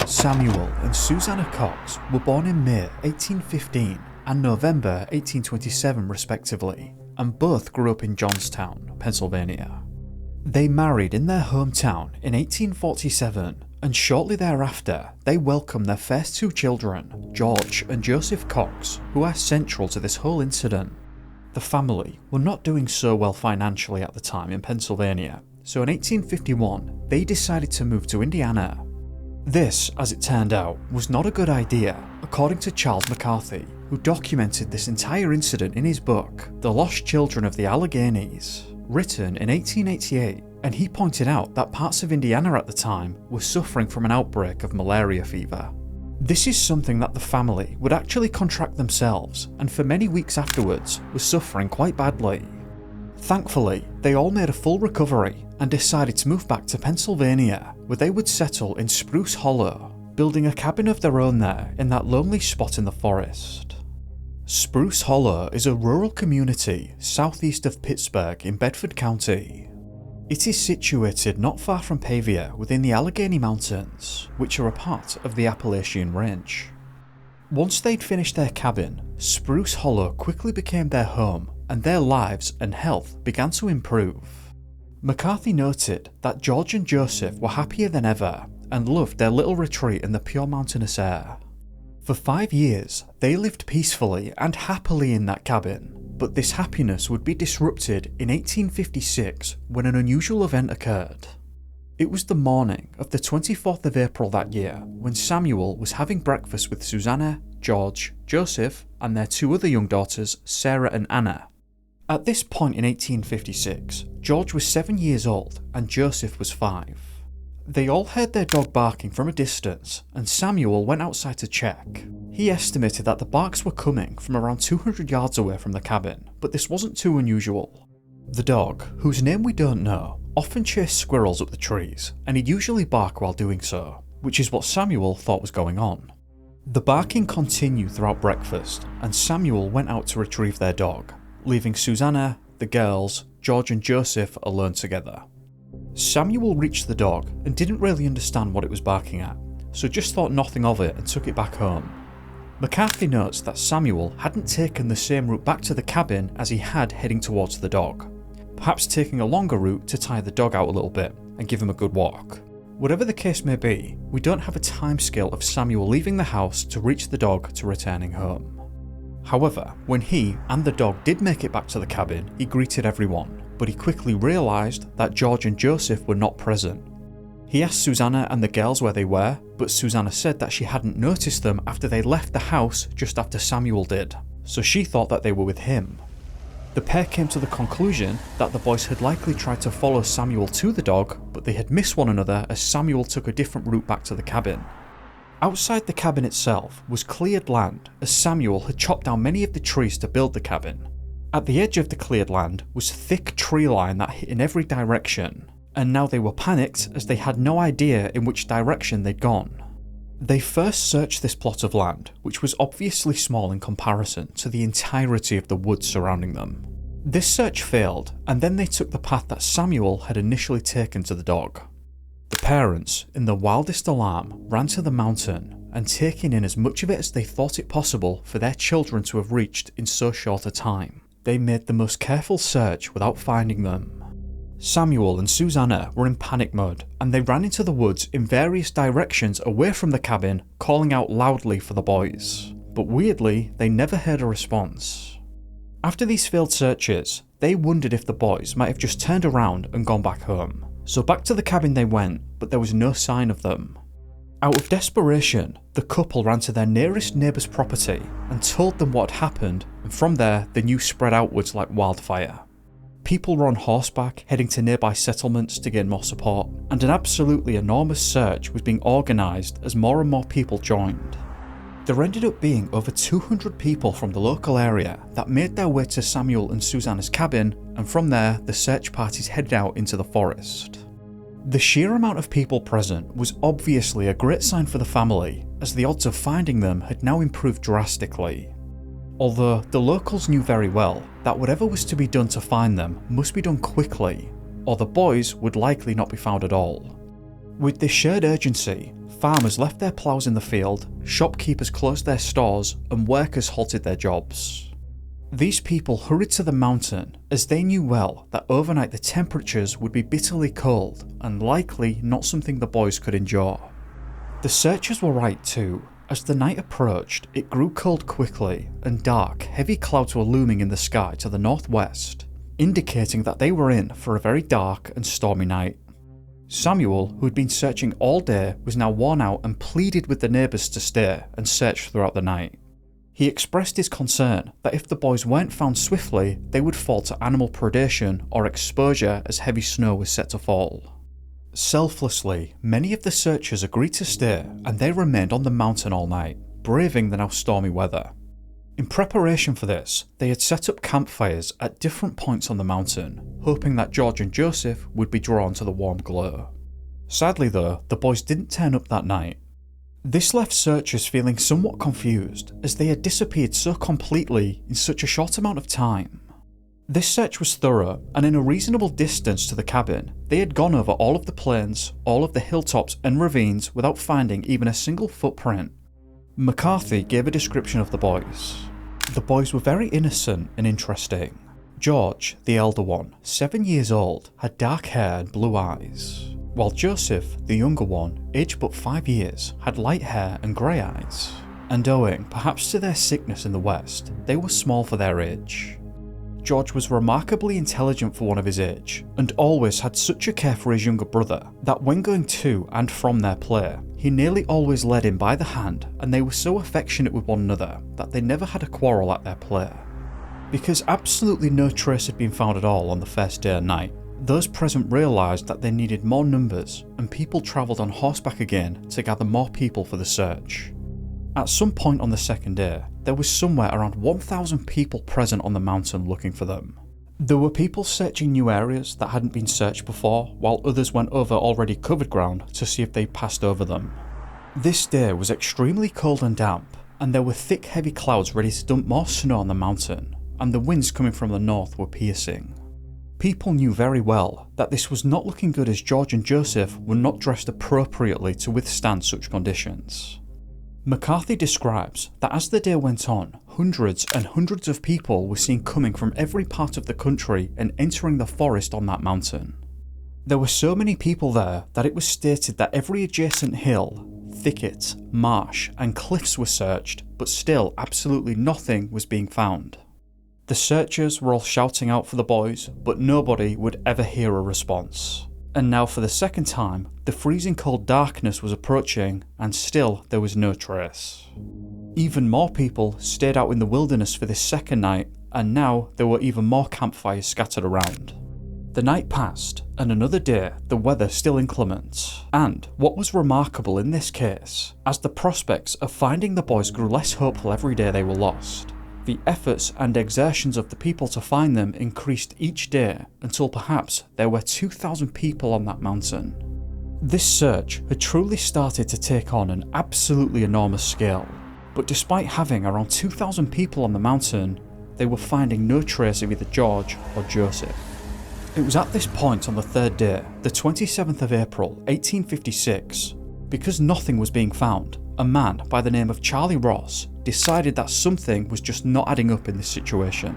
Samuel and Susanna Cox were born in May 1815 and November 1827 respectively, and both grew up in Johnstown, Pennsylvania. They married in their hometown in 1847, and shortly thereafter they welcomed their first two children, George and Joseph Cox, who are central to this whole incident. The family were not doing so well financially at the time in Pennsylvania, so in 1851 they decided to move to Indiana. This, as it turned out, was not a good idea, according to Charles McCarthy, who documented this entire incident in his book, The Lost Children of the Alleghenies, written in 1888, and he pointed out that parts of Indiana at the time were suffering from an outbreak of malaria fever. This is something that the family would actually contract themselves, and for many weeks afterwards was suffering quite badly. Thankfully, they all made a full recovery and decided to move back to Pennsylvania, where they would settle in Spruce Hollow, building a cabin of their own there in that lonely spot in the forest. Spruce Hollow is a rural community southeast of Pittsburgh in Bedford County. It is situated not far from Pavia within the Allegheny Mountains, which are a part of the Appalachian Range. Once they'd finished their cabin, Spruce Hollow quickly became their home, and their lives and health began to improve. McCarthy noted that George and Joseph were happier than ever and loved their little retreat in the pure mountainous air. For 5 years, they lived peacefully and happily in that cabin, but this happiness would be disrupted in 1856 when an unusual event occurred. It was the morning of the 24th of April that year when Samuel was having breakfast with Susanna, George, Joseph, and their two other young daughters, Sarah and Anna. At this point in 1856, George was 7 years old and Joseph was 5. They all heard their dog barking from a distance, and Samuel went outside to check. He estimated that the barks were coming from around 200 yards away from the cabin, but this wasn't too unusual. The dog, whose name we don't know, often chased squirrels up the trees, and he'd usually bark while doing so, which is what Samuel thought was going on. The barking continued throughout breakfast, and Samuel went out to retrieve their dog, leaving Susanna, the girls, George and Joseph alone together. Samuel reached the dog and didn't really understand what it was barking at, so just thought nothing of it and took it back home. McCarthy notes that Samuel hadn't taken the same route back to the cabin as he had heading towards the dog, perhaps taking a longer route to tire the dog out a little bit and give him a good walk. Whatever the case may be, we don't have a timescale of Samuel leaving the house to reach the dog to returning home. However, when he and the dog did make it back to the cabin, he greeted everyone, but he quickly realised that George and Joseph were not present. He asked Susanna and the girls where they were, but Susanna said that she hadn't noticed them after they left the house just after Samuel did, so she thought that they were with him. The pair came to the conclusion that the boys had likely tried to follow Samuel to the dog, but they had missed one another as Samuel took a different route back to the cabin. Outside the cabin itself was cleared land, as Samuel had chopped down many of the trees to build the cabin. At the edge of the cleared land was thick tree line that hit in every direction, and now they were panicked as they had no idea in which direction they'd gone. They first searched this plot of land, which was obviously small in comparison to the entirety of the woods surrounding them. This search failed, and then they took the path that Samuel had initially taken to the dog. The parents, in the wildest alarm, ran to the mountain and taking in as much of it as they thought it possible for their children to have reached in so short a time. They made the most careful search without finding them. Samuel and Susanna were in panic mode, and they ran into the woods in various directions away from the cabin, calling out loudly for the boys. But weirdly, they never heard a response. After these failed searches, they wondered if the boys might have just turned around and gone back home. So back to the cabin they went, but there was no sign of them. Out of desperation, the couple ran to their nearest neighbour's property and told them what had happened, and from there the news spread outwards like wildfire. People were on horseback heading to nearby settlements to gain more support, and an absolutely enormous search was being organised as more and more people joined. There ended up being over 200 people from the local area that made their way to Samuel and Susanna's cabin, and from there the search parties headed out into the forest. The sheer amount of people present was obviously a great sign for the family, as the odds of finding them had now improved drastically. Although the locals knew very well that whatever was to be done to find them must be done quickly, or the boys would likely not be found at all. With this shared urgency, Farmers left their ploughs in the field, shopkeepers closed their stores, and workers halted their jobs. These people hurried to the mountain as they knew well that overnight the temperatures would be bitterly cold and likely not something the boys could endure. The searchers were right too. As the night approached, it grew cold quickly and dark, heavy clouds were looming in the sky to the northwest, indicating that they were in for a very dark and stormy night. Samuel, who had been searching all day, was now worn out and pleaded with the neighbours to stay and search throughout the night. He expressed his concern that if the boys weren't found swiftly, they would fall to animal predation or exposure as heavy snow was set to fall. Selflessly, many of the searchers agreed to stay and they remained on the mountain all night, braving the now stormy weather. In preparation for this, they had set up campfires at different points on the mountain, hoping that George and Joseph would be drawn to the warm glow. Sadly though, the boys didn't turn up that night. This left searchers feeling somewhat confused as they had disappeared so completely in such a short amount of time. This search was thorough, and in a reasonable distance to the cabin, they had gone over all of the plains, all of the hilltops and ravines without finding even a single footprint. McCarthy gave a description of the boys. The boys were very innocent and interesting. George, the elder one, 7 years old, had dark hair and blue eyes, while Joseph, the younger one, aged but 5 years, had light hair and grey eyes. And owing perhaps to their sickness in the west, they were small for their age. George was remarkably intelligent for one of his age, and always had such a care for his younger brother that when going to and from their play, he nearly always led him by the hand, and they were so affectionate with one another that they never had a quarrel at their play. Because absolutely no trace had been found at all on the first day and night, those present realised that they needed more numbers, and people travelled on horseback again to gather more people for the search. At some point on the second day, there was somewhere around 1,000 people present on the mountain looking for them. There were people searching new areas that hadn't been searched before, while others went over already covered ground to see if they passed over them. This day was extremely cold and damp, and there were thick heavy clouds ready to dump more snow on the mountain, and the winds coming from the north were piercing. People knew very well that this was not looking good as George and Joseph were not dressed appropriately to withstand such conditions. McCarthy describes that as the day went on, hundreds and hundreds of people were seen coming from every part of the country and entering the forest on that mountain. There were so many people there that it was stated that every adjacent hill, thicket, marsh and cliffs were searched, but still absolutely nothing was being found. The searchers were all shouting out for the boys, but nobody would ever hear a response. And now for the second time, the freezing cold darkness was approaching, and still there was no trace. Even more people stayed out in the wilderness for this second night, and now there were even more campfires scattered around. The night passed, and another day, the weather still inclement. And what was remarkable in this case, as the prospects of finding the boys grew less hopeful every day they were lost, the efforts and exertions of the people to find them increased each day until perhaps there were 2,000 people on that mountain. This search had truly started to take on an absolutely enormous scale, but despite having around 2,000 people on the mountain, they were finding no trace of either George or Joseph. It was at this point on the third day, the 27th of April 1856, because nothing was being found, a man by the name of Charlie Ross decided that something was just not adding up in this situation.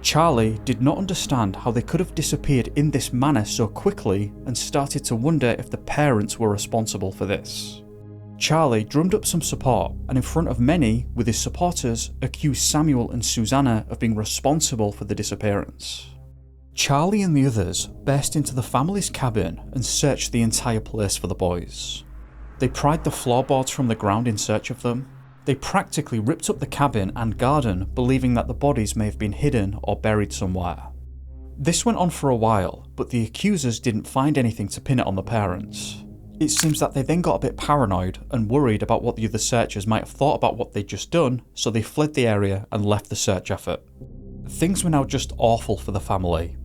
Charlie did not understand how they could have disappeared in this manner so quickly and started to wonder if the parents were responsible for this. Charlie drummed up some support and in front of many, with his supporters, accused Samuel and Susanna of being responsible for the disappearance. Charlie and the others burst into the family's cabin and searched the entire place for the boys. They pried the floorboards from the ground in search of them. They practically ripped up the cabin and garden, believing that the bodies may have been hidden or buried somewhere. This went on for a while, but the accusers didn't find anything to pin it on the parents. It seems that they then got a bit paranoid and worried about what the other searchers might have thought about what they'd just done, so they fled the area and left the search effort. Things were now just awful for the family.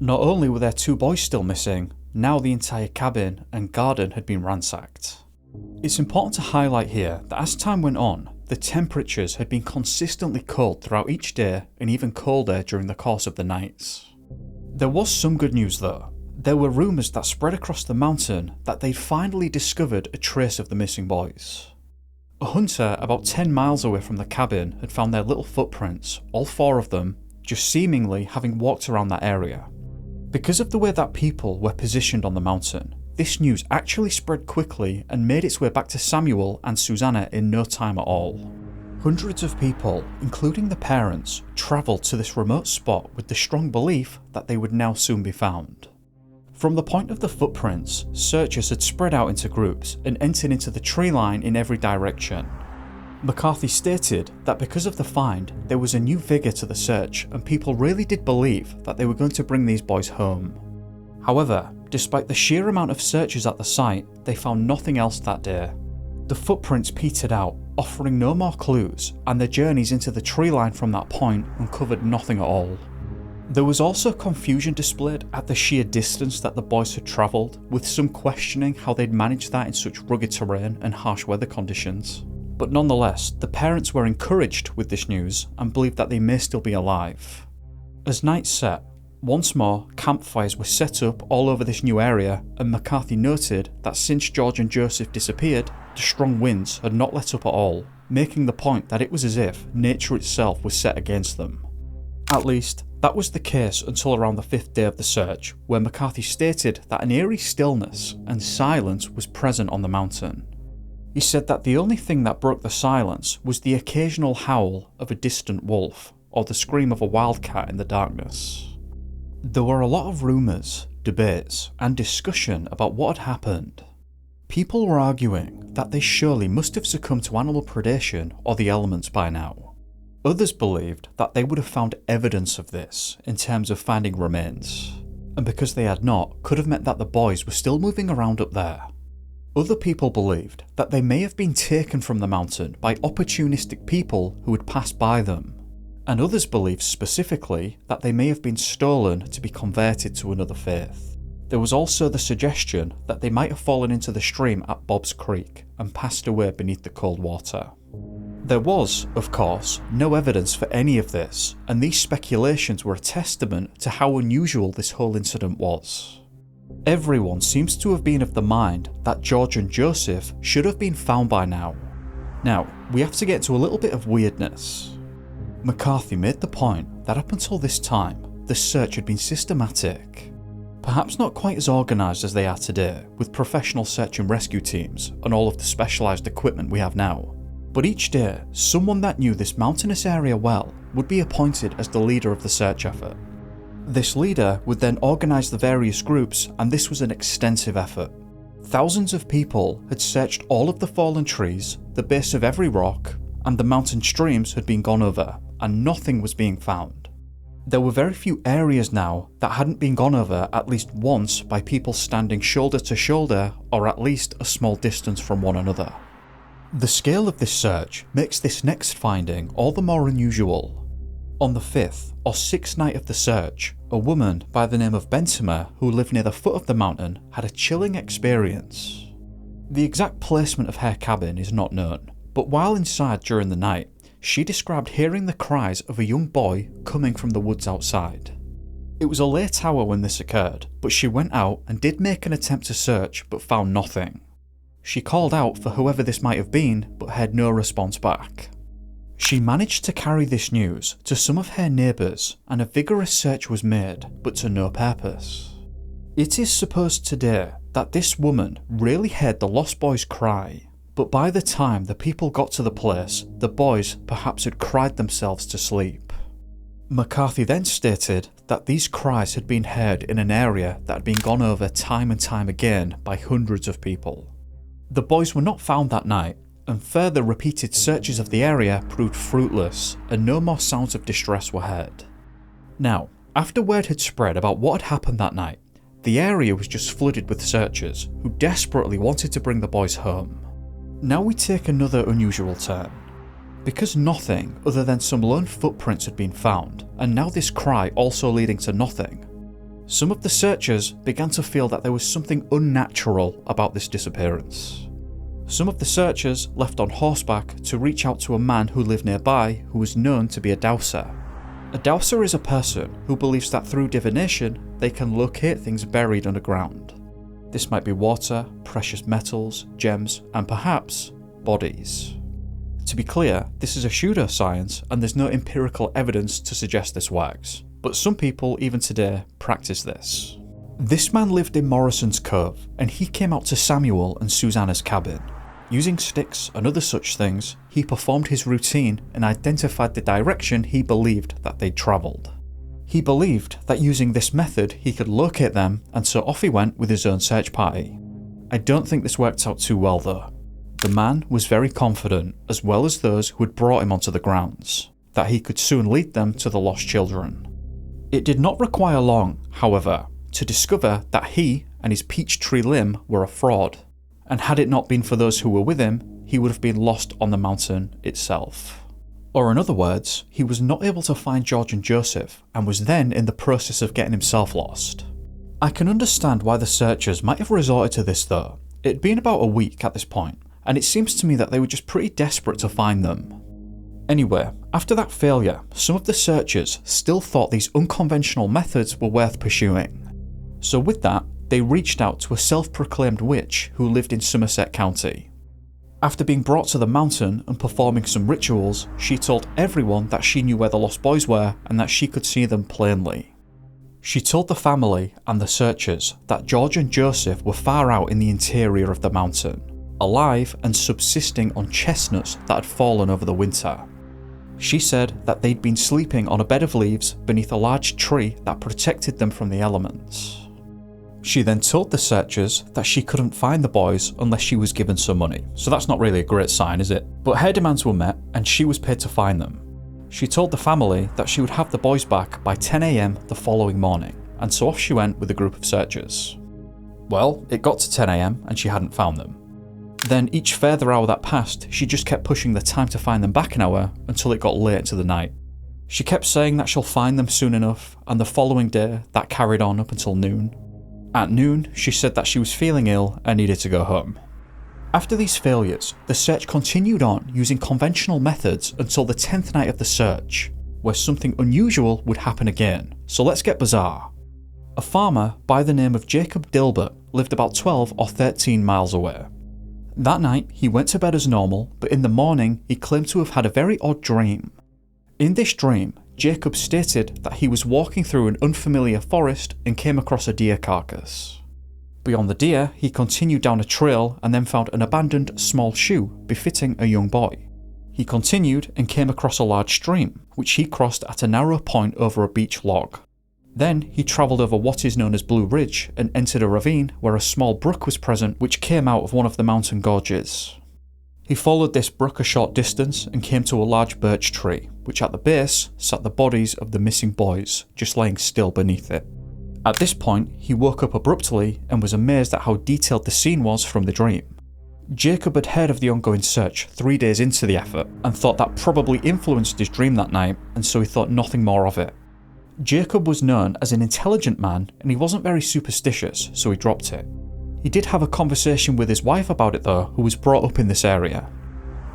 Not only were their 2 boys still missing, now the entire cabin and garden had been ransacked. It's important to highlight here that as time went on, the temperatures had been consistently cold throughout each day and even colder during the course of the nights. There was some good news though. There were rumours that spread across the mountain that they'd finally discovered a trace of the missing boys. A hunter about 10 miles away from the cabin had found their little footprints, all 4 of them, just seemingly having walked around that area. Because of the way that people were positioned on the mountain, this news actually spread quickly and made its way back to Samuel and Susanna in no time at all. Hundreds of people, including the parents, travelled to this remote spot with the strong belief that they would now soon be found. From the point of the footprints, searchers had spread out into groups and entered into the tree line in every direction. McCarthy stated that because of the find, there was a new vigour to the search and people really did believe that they were going to bring these boys home. However, despite the sheer amount of searchers at the site, they found nothing else that day. The footprints petered out, offering no more clues, and their journeys into the tree line from that point uncovered nothing at all. There was also confusion displayed at the sheer distance that the boys had travelled, with some questioning how they'd managed that in such rugged terrain and harsh weather conditions. But nonetheless, the parents were encouraged with this news and believed that they may still be alive. As night set, once more campfires were set up all over this new area, and McCarthy noted that since George and Joseph disappeared, the strong winds had not let up at all, making the point that it was as if nature itself was set against them. At least, that was the case until around the 5th day of the search, where McCarthy stated that an eerie stillness and silence was present on the mountain. He said that the only thing that broke the silence was the occasional howl of a distant wolf, or the scream of a wildcat in the darkness. There were a lot of rumours, debates, and discussion about what had happened. People were arguing that they surely must have succumbed to animal predation or the elements by now. Others believed that they would have found evidence of this in terms of finding remains, and because they had not, could have meant that the boys were still moving around up there. Other people believed that they may have been taken from the mountain by opportunistic people who had passed by them, and others believed specifically that they may have been stolen to be converted to another faith. There was also the suggestion that they might have fallen into the stream at Bob's Creek and passed away beneath the cold water. There was, of course, no evidence for any of this, and these speculations were a testament to how unusual this whole incident was. Everyone seems to have been of the mind that George and Joseph should have been found by now. Now, we have to get to a little bit of weirdness. McCarthy made the point that up until this time, the search had been systematic. Perhaps not quite as organised as they are today, with professional search and rescue teams and all of the specialised equipment we have now. But each day, someone that knew this mountainous area well would be appointed as the leader of the search effort. This leader would then organise the various groups, and this was an extensive effort. Thousands of people had searched all of the fallen trees, the base of every rock, and the mountain streams had been gone over, and nothing was being found. There were very few areas now that hadn't been gone over at least once by people standing shoulder to shoulder or at least a small distance from one another. The scale of this search makes this next finding all the more unusual. On the 5th or 6th night of the search, a woman by the name of Bentimer, who lived near the foot of the mountain, had a chilling experience. The exact placement of her cabin is not known, but while inside during the night, she described hearing the cries of a young boy coming from the woods outside. It was a late hour when this occurred, but she went out and did make an attempt to search but found nothing. She called out for whoever this might have been but had no response back. She managed to carry this news to some of her neighbours and a vigorous search was made, but to no purpose. It is supposed today that this woman really heard the lost boys cry, but by the time the people got to the place, the boys perhaps had cried themselves to sleep. McCarthy then stated that these cries had been heard in an area that had been gone over time and time again by hundreds of people. The boys were not found that night, and further repeated searches of the area proved fruitless, and no more sounds of distress were heard. Now, after word had spread about what had happened that night, the area was just flooded with searchers who desperately wanted to bring the boys home. Now we take another unusual turn. Because nothing other than some lone footprints had been found, and now this cry also leading to nothing, some of the searchers began to feel that there was something unnatural about this disappearance. Some of the searchers left on horseback to reach out to a man who lived nearby who was known to be a dowser. A dowser is a person who believes that through divination they can locate things buried underground. This might be water, precious metals, gems, and perhaps bodies. To be clear, this is a pseudoscience and there's no empirical evidence to suggest this works, but some people even today practice this. This man lived in Morrison's Cove, and he came out to Samuel and Susanna's cabin. Using sticks and other such things, he performed his routine and identified the direction he believed that they'd travelled. He believed that using this method he could locate them, and so off he went with his own search party. I don't think this worked out too well though. The man was very confident, as well as those who had brought him onto the grounds, that he could soon lead them to the lost children. It did not require long, however, to discover that he and his peach tree limb were a fraud, and had it not been for those who were with him, he would have been lost on the mountain itself. Or in other words, he was not able to find George and Joseph, and was then in the process of getting himself lost. I can understand why the searchers might have resorted to this though. It had been about a week at this point, and it seems to me that they were just pretty desperate to find them. Anyway, after that failure, some of the searchers still thought these unconventional methods were worth pursuing. So with that, they reached out to a self-proclaimed witch who lived in Somerset County. After being brought to the mountain and performing some rituals, she told everyone that she knew where the lost boys were and that she could see them plainly. She told the family and the searchers that George and Joseph were far out in the interior of the mountain, alive and subsisting on chestnuts that had fallen over the winter. She said that they'd been sleeping on a bed of leaves beneath a large tree that protected them from the elements. She then told the searchers that she couldn't find the boys unless she was given some money, so that's not really a great sign, is it? But her demands were met and she was paid to find them. She told the family that she would have the boys back by 10 AM the following morning, and so off she went with a group of searchers. Well, it got to 10 AM and she hadn't found them. Then each further hour that passed, she just kept pushing the time to find them back an hour until it got late into the night. She kept saying that she'll find them soon enough, and the following day that carried on up until noon. At noon, she said that she was feeling ill and needed to go home. After these failures, the search continued on using conventional methods until the 10th night of the search, where something unusual would happen again. So let's get bizarre. A farmer by the name of Jacob Dilbert lived about 12 or 13 miles away. That night, he went to bed as normal, but in the morning, he claimed to have had a very odd dream. In this dream, Jacob stated that he was walking through an unfamiliar forest and came across a deer carcass. Beyond the deer, he continued down a trail and then found an abandoned small shoe befitting a young boy. He continued and came across a large stream, which he crossed at a narrow point over a beech log. Then he travelled over what is known as Blue Ridge and entered a ravine where a small brook was present which came out of one of the mountain gorges. He followed this brook a short distance and came to a large birch tree, which at the base sat the bodies of the missing boys, just laying still beneath it. At this point, he woke up abruptly and was amazed at how detailed the scene was from the dream. Jacob had heard of the ongoing search 3 days into the effort and thought that probably influenced his dream that night, and so he thought nothing more of it. Jacob was known as an intelligent man and he wasn't very superstitious, so he dropped it. He did have a conversation with his wife about it though, who was brought up in this area.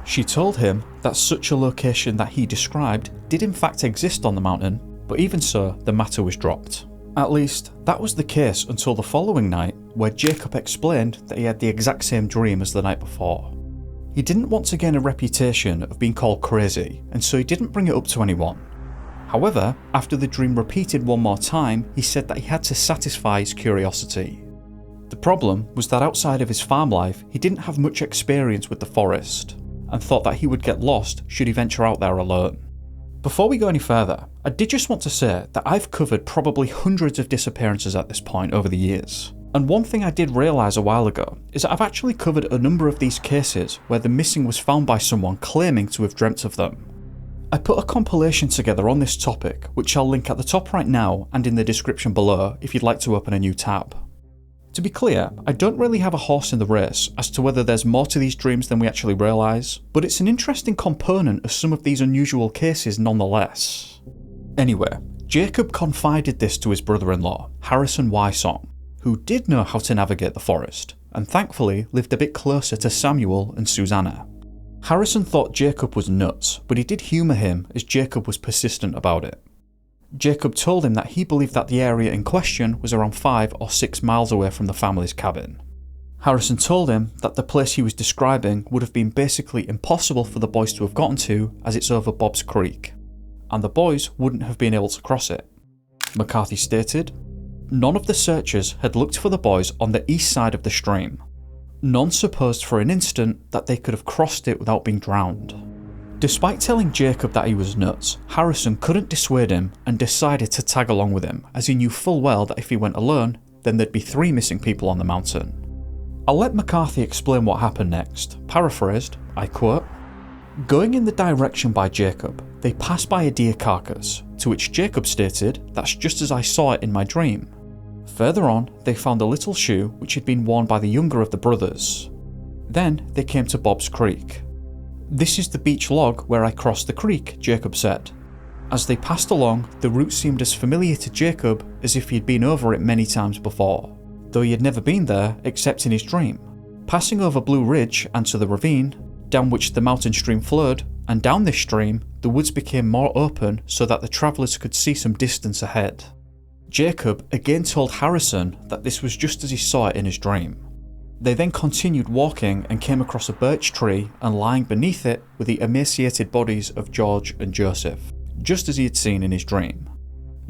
She told him that such a location that he described did in fact exist on the mountain, but even so, the matter was dropped. At least, that was the case until the following night, where Jacob explained that he had the exact same dream as the night before. He didn't want to gain a reputation of being called crazy, and so he didn't bring it up to anyone. However, after the dream repeated one more time, he said that he had to satisfy his curiosity. The problem was that outside of his farm life, he didn't have much experience with the forest, and thought that he would get lost should he venture out there alone. Before we go any further, I did just want to say that I've covered probably hundreds of disappearances at this point over the years. And one thing I did realise a while ago is that I've actually covered a number of these cases where the missing was found by someone claiming to have dreamt of them. I put a compilation together on this topic, which I'll link at the top right now and in the description below if you'd like to open a new tab. To be clear, I don't really have a horse in the race as to whether there's more to these dreams than we actually realise, but it's an interesting component of some of these unusual cases nonetheless. Anyway, Jacob confided this to his brother-in-law, Harrison Wysong, who did know how to navigate the forest, and thankfully lived a bit closer to Samuel and Susanna. Harrison thought Jacob was nuts, but he did humour him as Jacob was persistent about it. Jacob told him that he believed that the area in question was around 5 or 6 miles away from the family's cabin. Harrison told him that the place he was describing would have been basically impossible for the boys to have gotten to, as it's over Bob's Creek, and the boys wouldn't have been able to cross it. McCarthy stated, "None of the searchers had looked for the boys on the east side of the stream. None supposed for an instant that they could have crossed it without being drowned." Despite telling Jacob that he was nuts, Harrison couldn't dissuade him and decided to tag along with him, as he knew full well that if he went alone, then there'd be 3 missing people on the mountain. I'll let McCarthy explain what happened next. Paraphrased, I quote, "Going in the direction by Jacob, they passed by a deer carcass, to which Jacob stated, 'That's just as I saw it in my dream.' Further on, they found a little shoe which had been worn by the younger of the brothers. Then they came to Bob's Creek. 'This is the beach log where I crossed the creek,' Jacob said. As they passed along, the route seemed as familiar to Jacob as if he had been over it many times before, though he had never been there except in his dream. Passing over Blue Ridge and to the ravine, down which the mountain stream flowed, and down this stream, the woods became more open so that the travellers could see some distance ahead. Jacob again told Harrison that this was just as he saw it in his dream. They then continued walking and came across a birch tree, and lying beneath it were the emaciated bodies of George and Joseph, just as he had seen in his dream.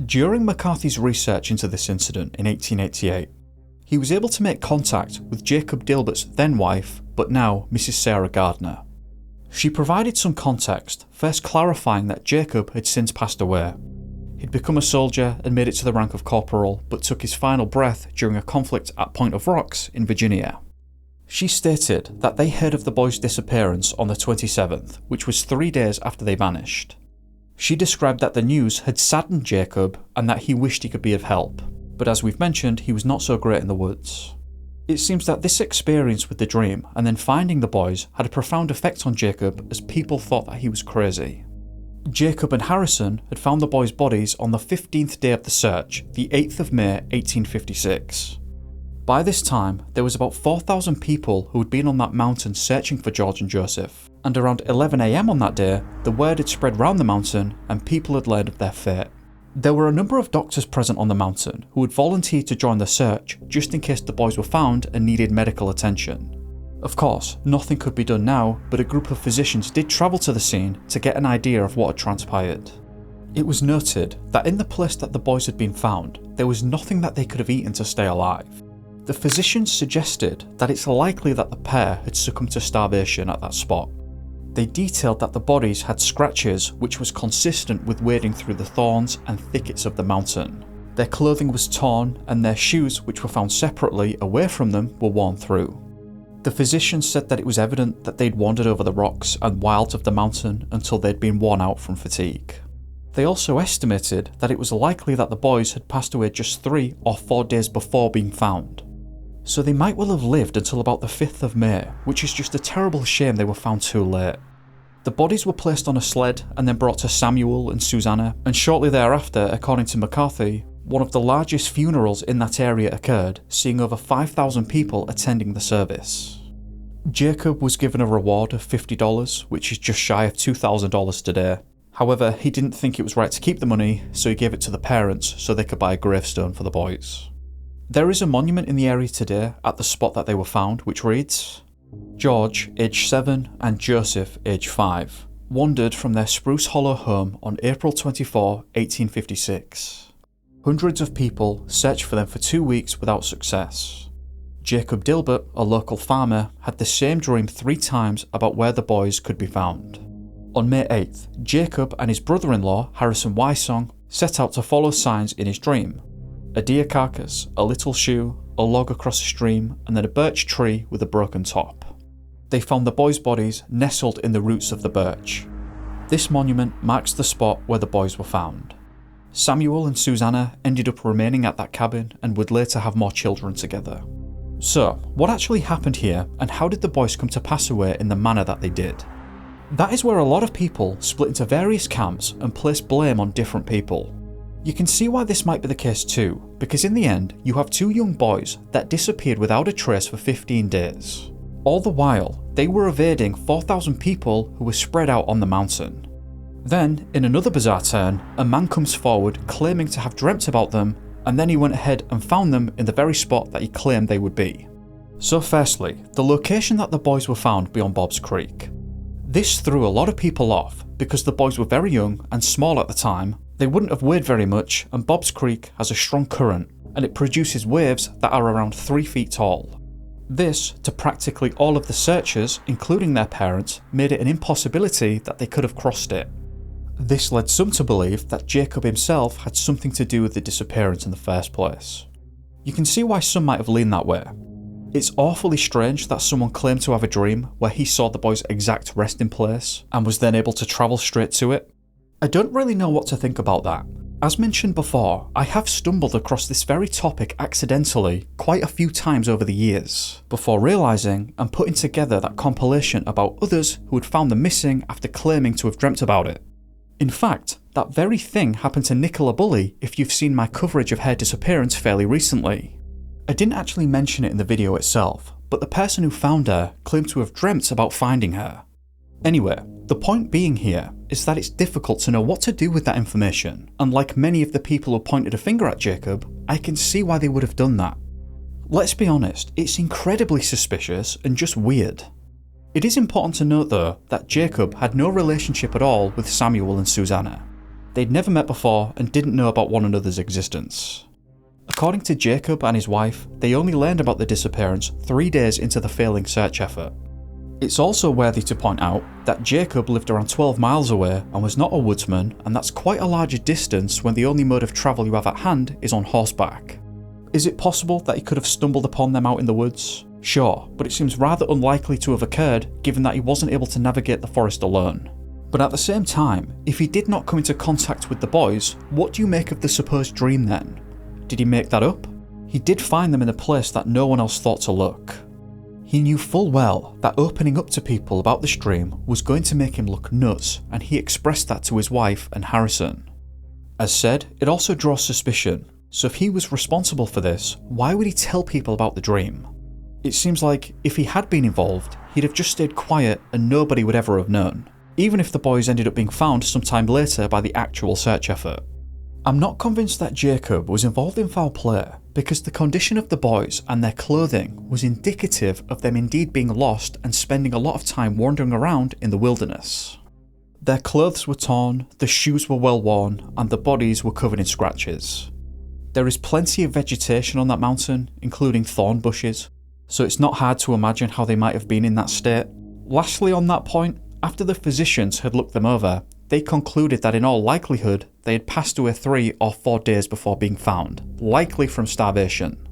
During McCarthy's research into this incident in 1888, he was able to make contact with Jacob Dilbert's then wife, but now Mrs. Sarah Gardner. She provided some context, first clarifying that Jacob had since passed away. He'd become a soldier and made it to the rank of corporal, but took his final breath during a conflict at Point of Rocks in Virginia. She stated that they heard of the boys' disappearance on the 27th, which was 3 days after they vanished. She described that the news had saddened Jacob and that he wished he could be of help, but as we've mentioned, he was not so great in the woods. It seems that this experience with the dream and then finding the boys had a profound effect on Jacob, as people thought that he was crazy. Jacob and Harrison had found the boys' bodies on the 15th day of the search, the 8th of May 1856. By this time, there was about 4,000 people who had been on that mountain searching for George and Joseph, and around 11 AM on that day, the word had spread round the mountain and people had learned of their fate. There were a number of doctors present on the mountain who had volunteered to join the search just in case the boys were found and needed medical attention. Of course, nothing could be done now, but a group of physicians did travel to the scene to get an idea of what had transpired. It was noted that in the place that the boys had been found, there was nothing that they could have eaten to stay alive. The physicians suggested that it's likely that the pair had succumbed to starvation at that spot. They detailed that the bodies had scratches which was consistent with wading through the thorns and thickets of the mountain. Their clothing was torn and their shoes, which were found separately away from them, were worn through. The physicians said that it was evident that they'd wandered over the rocks and wilds of the mountain until they'd been worn out from fatigue. They also estimated that it was likely that the boys had passed away just 3 or 4 days before being found. So they might well have lived until about the 5th of May, which is just a terrible shame they were found too late. The bodies were placed on a sled and then brought to Samuel and Susanna, and shortly thereafter, according to McCarthy, one of the largest funerals in that area occurred, seeing over 5,000 people attending the service. Jacob was given a reward of $50, which is just shy of $2,000 today. However, he didn't think it was right to keep the money, so he gave it to the parents so they could buy a gravestone for the boys. There is a monument in the area today at the spot that they were found, which reads, "George, age 7, and Joseph, age 5, wandered from their Spruce Hollow home on April 24, 1856. Hundreds of people searched for them for 2 weeks without success. Jacob Dilbert, a local farmer, had the same dream 3 times about where the boys could be found. On May 8th, Jacob and his brother-in-law, Harrison Wysong, set out to follow signs in his dream. A deer carcass, a little shoe, a log across a stream, and then a birch tree with a broken top. They found the boys' bodies nestled in the roots of the birch. This monument marks the spot where the boys were found. Samuel and Susanna ended up remaining at that cabin and would later have more children together. So, what actually happened here, and how did the boys come to pass away in the manner that they did? That is where a lot of people split into various camps and place blame on different people. You can see why this might be the case too, because in the end, you have 2 young boys that disappeared without a trace for 15 days. All the while, they were evading 4,000 people who were spread out on the mountain. Then, in another bizarre turn, a man comes forward claiming to have dreamt about them, and then he went ahead and found them in the very spot that he claimed they would be. So firstly, the location that the boys were found beyond Bob's Creek. This threw a lot of people off because the boys were very young and small at the time, they wouldn't have weighed very much, and Bob's Creek has a strong current and it produces waves that are around 3 feet tall. This, to practically all of the searchers, including their parents, made it an impossibility that they could have crossed it. This led some to believe that Jacob himself had something to do with the disappearance in the first place. You can see why some might have leaned that way. It's awfully strange that someone claimed to have a dream where he saw the boys' exact resting place and was then able to travel straight to it. I don't really know what to think about that. As mentioned before, I have stumbled across this very topic accidentally quite a few times over the years, before realising and putting together that compilation about others who had found them missing after claiming to have dreamt about it. In fact, that very thing happened to Nicola Bully if you've seen my coverage of her disappearance fairly recently. I didn't actually mention it in the video itself, but the person who found her claimed to have dreamt about finding her. Anyway, the point being here is that it's difficult to know what to do with that information, and like many of the people who pointed a finger at Jacob, I can see why they would have done that. Let's be honest, it's incredibly suspicious and just weird. It is important to note though that Jacob had no relationship at all with Samuel and Susanna. They'd never met before and didn't know about one another's existence. According to Jacob and his wife, they only learned about the disappearance 3 days into the failing search effort. It's also worthy to point out that Jacob lived around 12 miles away and was not a woodsman, and that's quite a larger distance when the only mode of travel you have at hand is on horseback. Is it possible that he could have stumbled upon them out in the woods? Sure, but it seems rather unlikely to have occurred given that he wasn't able to navigate the forest alone. But at the same time, if he did not come into contact with the boys, what do you make of the supposed dream then? Did he make that up? He did find them in a place that no one else thought to look. He knew full well that opening up to people about this dream was going to make him look nuts, and he expressed that to his wife and Harrison. As said, it also draws suspicion, so if he was responsible for this, why would he tell people about the dream? It seems like if he had been involved, he'd have just stayed quiet and nobody would ever have known, even if the boys ended up being found sometime later by the actual search effort. I'm not convinced that Jacob was involved in foul play because the condition of the boys and their clothing was indicative of them indeed being lost and spending a lot of time wandering around in the wilderness. Their clothes were torn, the shoes were well worn, and the bodies were covered in scratches. There is plenty of vegetation on that mountain, including thorn bushes, so it's not hard to imagine how they might have been in that state. Lastly on that point, after the physicians had looked them over, they concluded that in all likelihood they had passed away 3 or 4 days before being found, likely from starvation.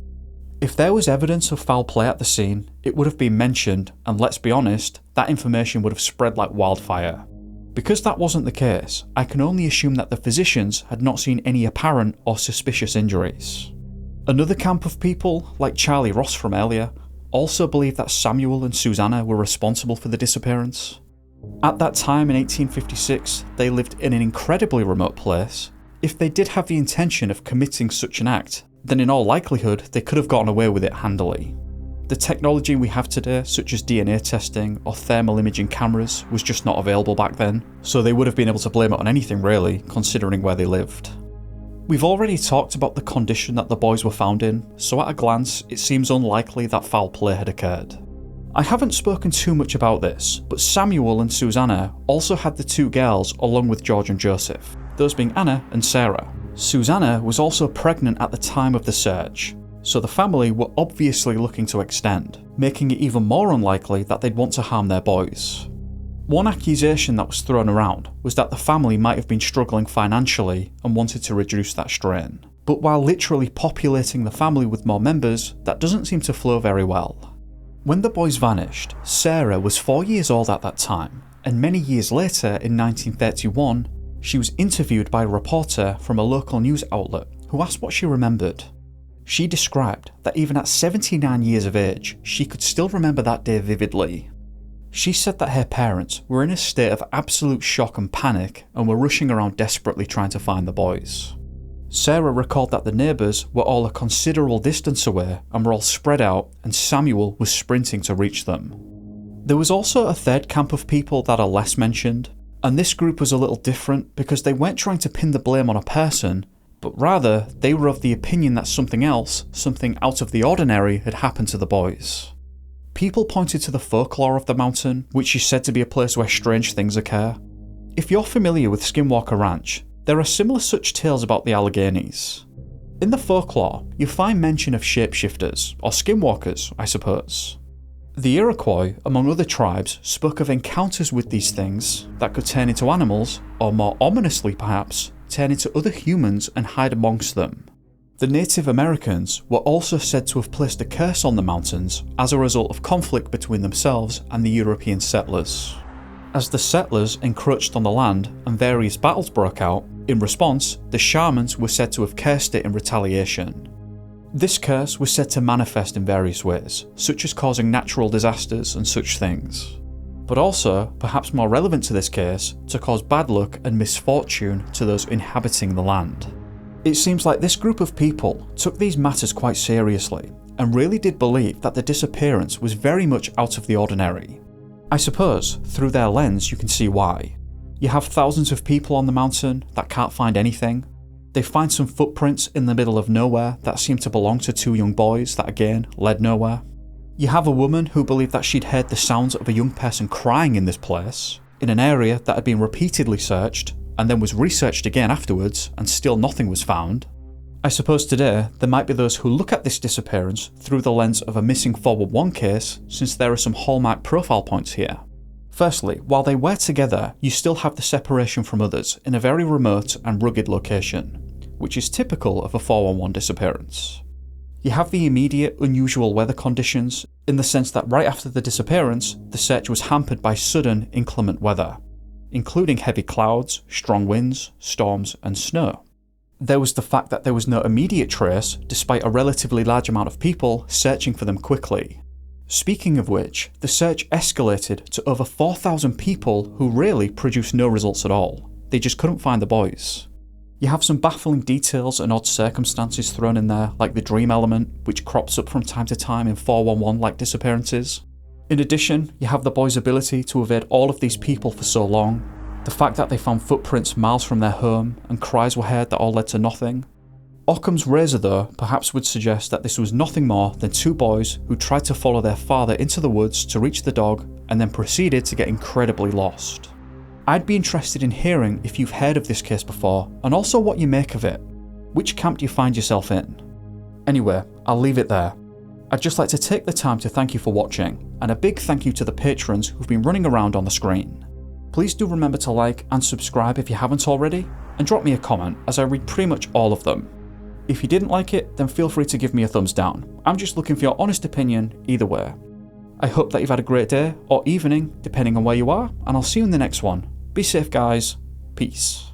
If there was evidence of foul play at the scene, it would have been mentioned, and let's be honest, that information would have spread like wildfire. Because that wasn't the case, I can only assume that the physicians had not seen any apparent or suspicious injuries. Another camp of people, like Charlie Ross from earlier, also believed that Samuel and Susanna were responsible for the disappearance. At that time in 1856, they lived in an incredibly remote place. If they did have the intention of committing such an act, then in all likelihood they could have gotten away with it handily. The technology we have today, such as DNA testing or thermal imaging cameras, was just not available back then, so they would have been able to blame it on anything really, considering where they lived. We've already talked about the condition that the boys were found in, so at a glance it seems unlikely that foul play had occurred. I haven't spoken too much about this, but Samuel and Susanna also had the 2 girls along with George and Joseph, those being Anna and Sarah. Susanna was also pregnant at the time of the search, so the family were obviously looking to extend, making it even more unlikely that they'd want to harm their boys. One accusation that was thrown around was that the family might have been struggling financially and wanted to reduce that strain. But while literally populating the family with more members, that doesn't seem to flow very well. When the boys vanished, Sarah was 4 years old at that time, and many years later in 1931, she was interviewed by a reporter from a local news outlet who asked what she remembered. She described that even at 79 years of age, she could still remember that day vividly. She said that her parents were in a state of absolute shock and panic and were rushing around desperately trying to find the boys. Sarah recalled that the neighbours were all a considerable distance away and were all spread out, and Samuel was sprinting to reach them. There was also a third camp of people that are less mentioned. And this group was a little different because they weren't trying to pin the blame on a person, but rather they were of the opinion that something else, something out of the ordinary, had happened to the boys. People pointed to the folklore of the mountain, which is said to be a place where strange things occur. If you're familiar with Skinwalker Ranch, there are similar such tales about the Alleghenies. In the folklore, you find mention of shapeshifters, or skinwalkers, I suppose. The Iroquois, among other tribes, spoke of encounters with these things that could turn into animals, or more ominously perhaps, turn into other humans and hide amongst them. The Native Americans were also said to have placed a curse on the mountains as a result of conflict between themselves and the European settlers. As the settlers encroached on the land and various battles broke out, in response, the shamans were said to have cursed it in retaliation. This curse was said to manifest in various ways, such as causing natural disasters and such things. But also, perhaps more relevant to this case, to cause bad luck and misfortune to those inhabiting the land. It seems like this group of people took these matters quite seriously, and really did believe that the disappearance was very much out of the ordinary. I suppose, through their lens, you can see why. You have thousands of people on the mountain that can't find anything. They find some footprints in the middle of nowhere that seem to belong to two young boys that again led nowhere. You have a woman who believed that she'd heard the sounds of a young person crying in this place, in an area that had been repeatedly searched, and then was researched again afterwards, and still nothing was found. I suppose today there might be those who look at this disappearance through the lens of a missing 411 case, since there are some hallmark profile points here. Firstly, while they were together, you still have the separation from others in a very remote and rugged location, which is typical of a 411 disappearance. You have the immediate, unusual weather conditions, in the sense that right after the disappearance, the search was hampered by sudden, inclement weather, including heavy clouds, strong winds, storms, and snow. There was the fact that there was no immediate trace, despite a relatively large amount of people searching for them quickly. Speaking of which, the search escalated to over 4,000 people who really produced no results at all. They just couldn't find the boys. You have some baffling details and odd circumstances thrown in there, like the dream element, which crops up from time to time in 411-like disappearances. In addition, you have the boys' ability to evade all of these people for so long, the fact that they found footprints miles from their home, and cries were heard that all led to nothing. Occam's razor, though, perhaps would suggest that this was nothing more than two boys who tried to follow their father into the woods to reach the dog, and then proceeded to get incredibly lost. I'd be interested in hearing if you've heard of this case before, and also what you make of it. Which camp do you find yourself in? Anyway, I'll leave it there. I'd just like to take the time to thank you for watching, and a big thank you to the patrons who've been running around on the screen. Please do remember to like and subscribe if you haven't already, and drop me a comment, as I read pretty much all of them. If you didn't like it, then feel free to give me a thumbs down. I'm just looking for your honest opinion either way. I hope that you've had a great day, or evening, depending on where you are, and I'll see you in the next one. Be safe guys, peace.